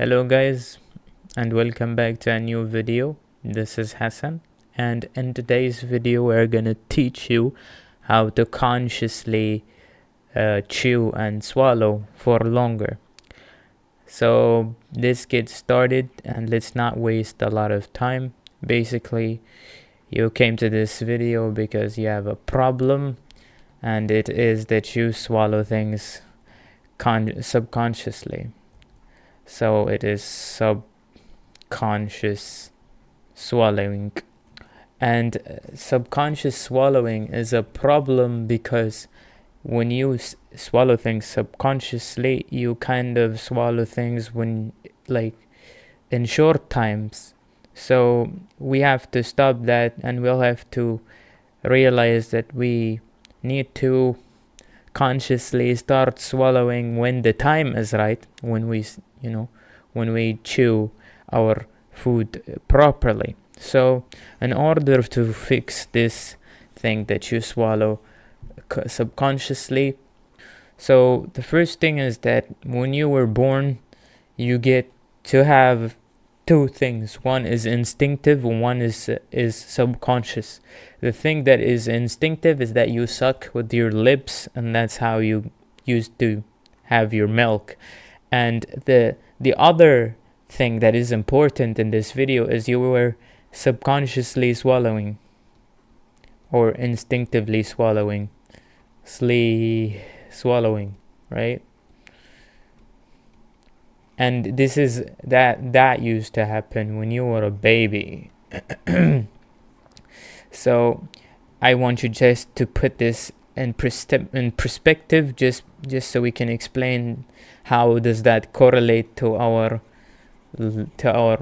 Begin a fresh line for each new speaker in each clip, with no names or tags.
Hello guys, and welcome back to a new video. This is Hassan, and in today's video we're gonna teach you how to consciously chew and swallow for longer. So let's get started and let's not waste a lot of time. Basically, you came to this video because you have a problem, and it is that you swallow things subconsciously. So it is subconscious swallowing. And subconscious swallowing is a problem because when you swallow things subconsciously, you kind of swallow things when, like, in short times. So we have to stop that, and we'll have to realize that we need to consciously start swallowing when the time is right, when we chew our food properly. So in order to fix this thing that you swallow subconsciously, so the first thing is that when you were born, you get to have two things. One is instinctive and one is subconscious. The thing that is instinctive is that you suck with your lips, and that's how you used to have your milk. And the other thing that is important in this video is you were subconsciously swallowing or instinctively swallowing, swallowing, right? And this is that used to happen when you were a baby. So I want you just to put this in perspective, just so we can explain how does that correlate to our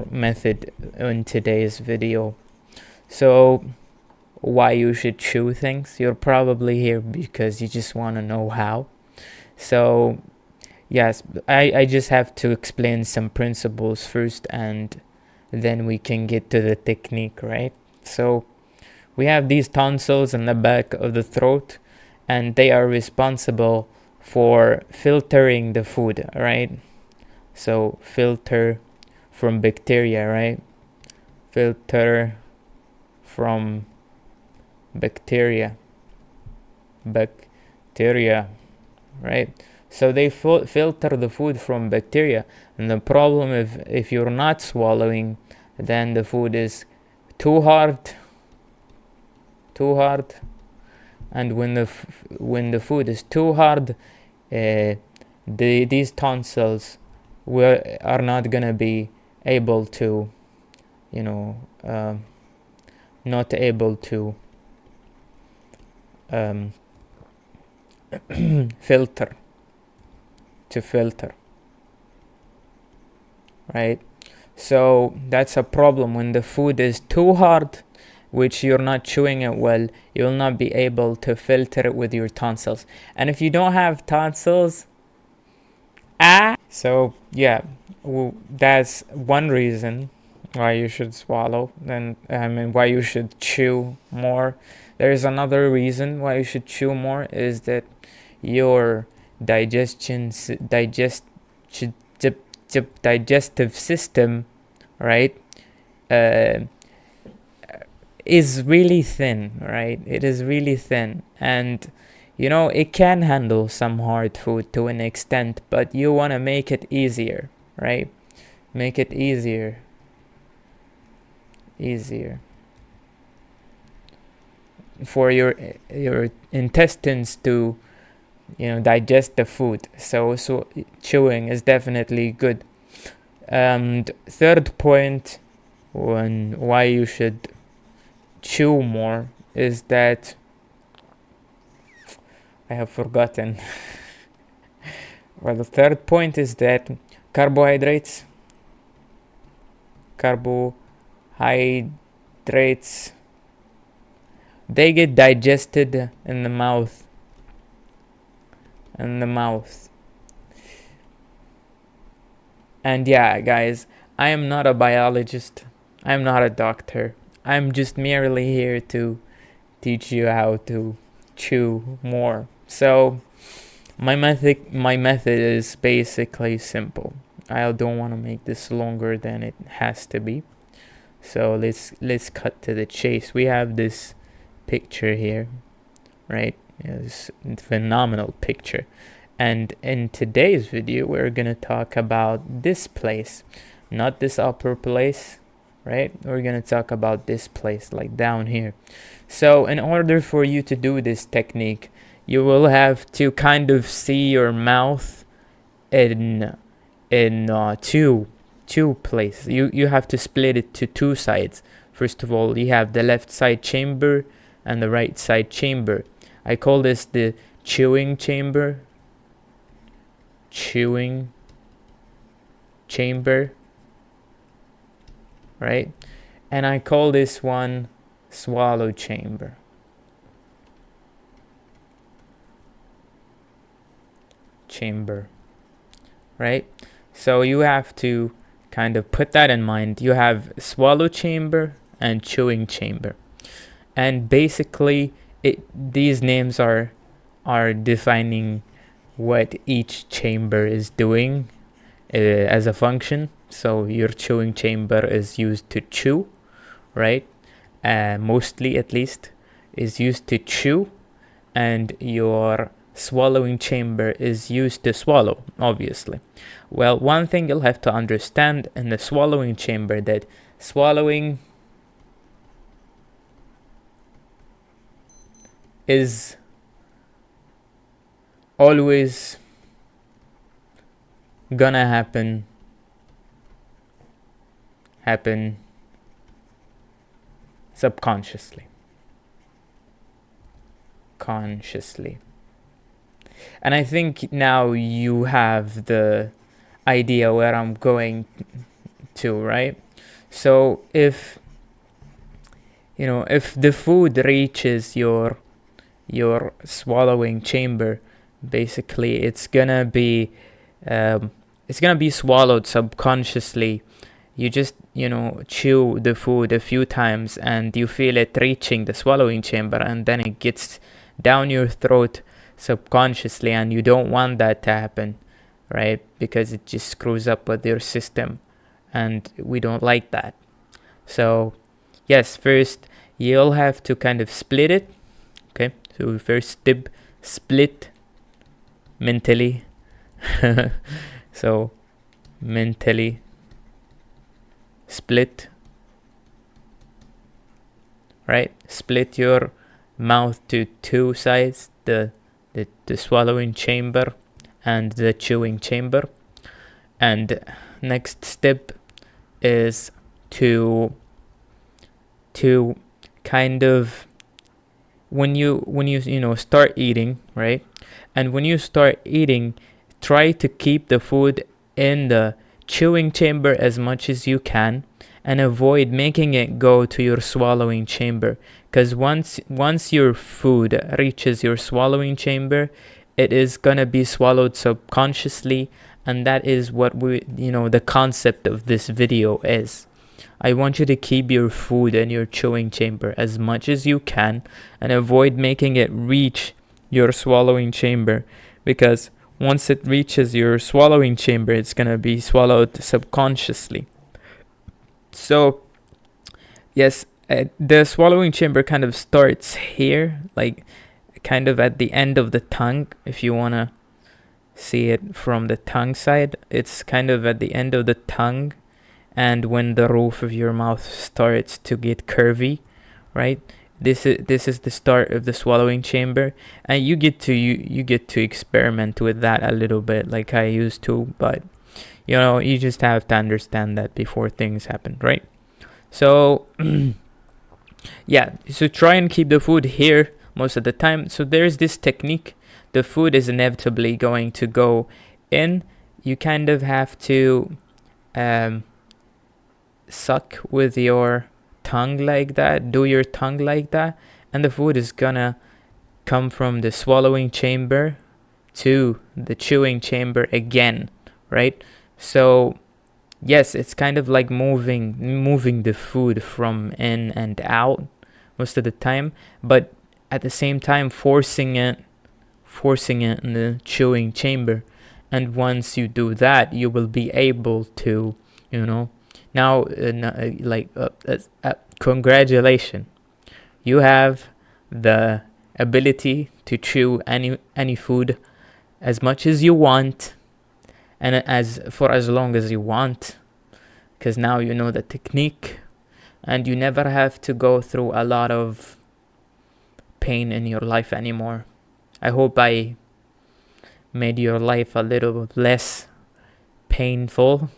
method in today's video. So why you should chew things? You're probably here because you just want to know how. So yes, I just have to explain some principles first, and then we can get to the technique, right? So we have these tonsils in the back of the throat, and they are responsible for filtering the food, right? So filter from bacteria, right? Filter from bacteria, right? So they filter the food from bacteria. And the problem, if you're not swallowing, then the food is too hard. And when the food is too hard, these tonsils are not gonna be able to, not able to filter, right? So that's a problem. When the food is too hard, which you're not chewing it well, you'll not be able to filter it with your tonsils. And if you don't have tonsils, so yeah, that's one reason why you should swallow, and why you should chew more. There is another reason why you should chew more, is that your digestive system, right, is really thin, right? It is really thin, and it can handle some hard food to an extent, but you want to make it easier, right? Make it easier for your intestines to digest the food. So chewing is definitely good. And third point, why you should chew more, is that I have forgotten. Well, the third point is that carbohydrates, they get digested in the mouth. And yeah, guys, I am not a biologist. I'm not a doctor. I'm just merely here to teach you how to chew more. So my method is basically simple. I don't want to make this longer than it has to be. So let's cut to the chase. We have this picture here, right? It's a phenomenal picture. And in today's video, we're gonna talk about this place, not this upper place, right? We're gonna talk about this place, like down here. So in order for you to do this technique, you will have to kind of see your mouth in two places. You have to split it to two sides. First of all, you have the left side chamber and the right side chamber. I call this the chewing chamber. Chewing chamber, right? And I call this one swallow chamber. Right? So you have to kind of put that in mind. You have swallow chamber and chewing chamber. And basically these names are defining what each chamber is doing as a function. So your chewing chamber is used to chew, right? Mostly, at least, is used to chew, and your swallowing chamber is used to swallow, obviously. Well, one thing you'll have to understand in the swallowing chamber, that swallowing is always gonna happen subconsciously, and I think now you have the idea where I'm going to, right? So if the food reaches your swallowing chamber, basically it's gonna be swallowed subconsciously. You just chew the food a few times and you feel it reaching the swallowing chamber, and then it gets down your throat subconsciously, and you don't want that to happen, right? Because it just screws up with your system, and we don't like that. So yes, first you'll have to kind of split it. Okay, so first step, split mentally. So mentally split, right? Split your mouth to two sides, the swallowing chamber and the chewing chamber. And next step is to kind of, when you start eating, right? And when you start eating, try to keep the food in the chewing chamber as much as you can, and avoid making it go to your swallowing chamber, because once your food reaches your swallowing chamber, it is gonna be swallowed subconsciously, and that is what the concept of this video is. I want you to keep your food in your chewing chamber as much as you can, and avoid making it reach your swallowing chamber, because once it reaches your swallowing chamber, it's gonna be swallowed subconsciously. So yes, the swallowing chamber kind of starts here, like kind of at the end of the tongue. If you wanna see it from the tongue side, it's kind of at the end of the tongue, and when the roof of your mouth starts to get curvy, right? This is the start of the swallowing chamber, and you get to experiment with that a little bit, like I used to, but you just have to understand that before things happen, right? So yeah, so try and keep the food here most of the time. So there's this technique. The food is inevitably going to go in. You kind of have to suck with your tongue like that, do your tongue like that, and the food is gonna come from the swallowing chamber to the chewing chamber again, right? So yes, it's kind of like moving the food from in and out most of the time, but at the same time forcing it in the chewing chamber. And once you do that, you will be able to, now, congratulations. You have the ability to chew any food as much as you want, and as long as you want, because now you know the technique, and you never have to go through a lot of pain in your life anymore. I hope I made your life a little less painful,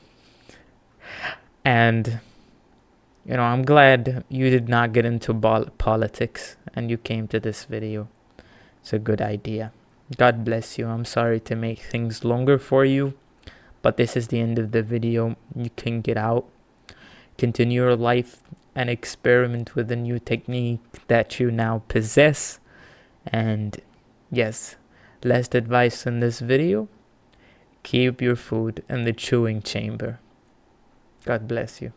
and I'm glad you did not get into politics and you came to this video. It's a good idea. God bless you. I'm sorry to make things longer for you, but this is the end of the video. You can get out, continue your life, and experiment with a new technique that you now possess. And yes, last advice in this video: keep your food in the chewing chamber. God bless you.